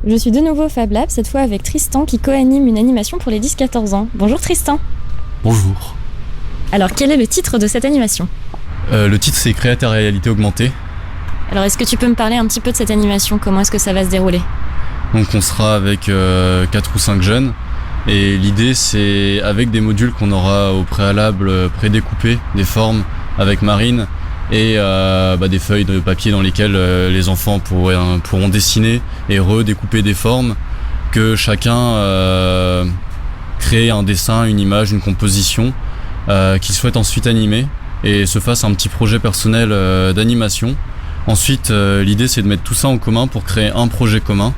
Je suis de nouveau au Fab Lab, cette fois avec Tristan qui co-anime une animation pour les 10-14 ans. Bonjour Tristan. Bonjour. Alors quel est le titre de cette animation ? Le titre c'est Créateur réalité augmentée. Alors est-ce que tu peux me parler un petit peu de cette animation ? Comment est-ce que ça va se dérouler ? Donc on sera avec 4 ou 5 jeunes et l'idée c'est avec des modules qu'on aura au préalable prédécoupés, des formes avec Marine et des feuilles de papier dans lesquelles les enfants pourront dessiner et redécouper des formes, que chacun crée un dessin, une image, une composition qu'il souhaite ensuite animer et se fasse un petit projet personnel d'animation. Ensuite l'idée c'est de mettre tout ça en commun pour créer un projet commun.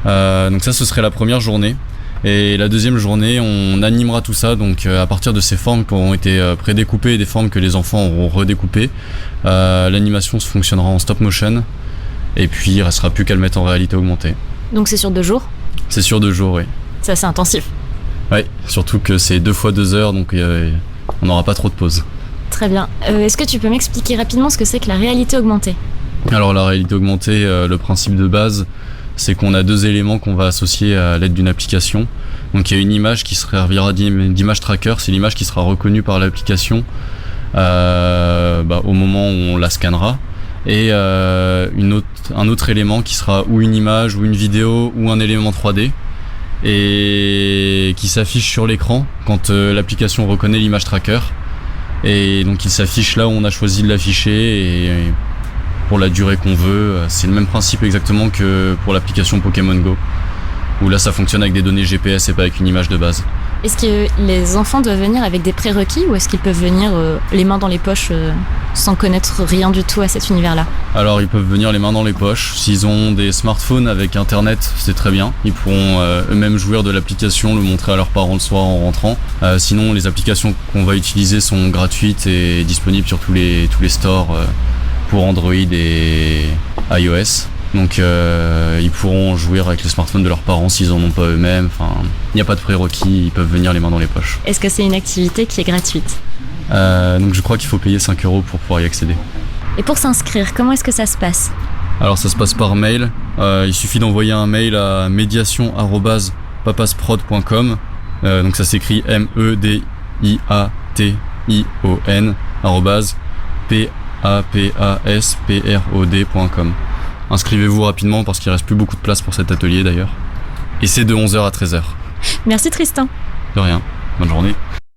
Donc ça ce serait la première journée. Et la deuxième journée, on animera tout ça donc à partir de ces formes qui auront été prédécoupées et des formes que les enfants auront redécoupées. L'animation fonctionnera en stop motion et puis il ne restera plus qu'à le mettre en réalité augmentée. Donc c'est sur 2 jours ? C'est sur 2 jours, oui. C'est assez intensif. Oui, surtout que c'est 2 fois 2 heures donc on n'aura pas trop de pause. Très bien. Est-ce que tu peux m'expliquer rapidement ce que c'est que la réalité augmentée ? Alors la réalité augmentée, le principe de base, c'est qu'on a 2 éléments qu'on va associer à l'aide d'une application. Donc il y a une image qui servira d'image tracker, c'est l'image qui sera reconnue par l'application au moment où on la scannera. Et un autre élément qui sera ou une image, ou une vidéo, ou un élément 3D, et qui s'affiche sur l'écran quand l'application reconnaît l'image tracker. Et donc il s'affiche là où on a choisi de l'afficher, et pour la durée qu'on veut. C'est le même principe exactement que pour l'application Pokémon Go, où là ça fonctionne avec des données GPS et pas avec une image de base. Est-ce que les enfants doivent venir avec des prérequis ou est-ce qu'ils peuvent venir les mains dans les poches sans connaître rien du tout à cet univers-là ? Alors ils peuvent venir les mains dans les poches. S'ils ont des smartphones avec internet, c'est très bien. Ils pourront eux-mêmes jouir de l'application, le montrer à leurs parents le soir en rentrant. Sinon les applications qu'on va utiliser sont gratuites et disponibles sur tous les stores pour Android et iOS. Donc ils pourront jouir avec les smartphones de leurs parents s'ils en ont pas eux-mêmes. Enfin, il n'y a pas de prérequis, ils peuvent venir les mains dans les poches. Est-ce que c'est une activité qui est gratuite ? Donc je crois qu'il faut payer 5 € pour pouvoir y accéder. Et pour s'inscrire, comment est-ce que ça se passe ? Alors ça se passe par mail. Il suffit d'envoyer un mail à médiation@papasprod.com. Donc ça s'écrit MEDIATION @papasprod.com. Inscrivez-vous rapidement parce qu'il reste plus beaucoup de place pour cet atelier d'ailleurs. Et c'est de 11h à 13h. Merci Tristan. De rien. Bonne journée.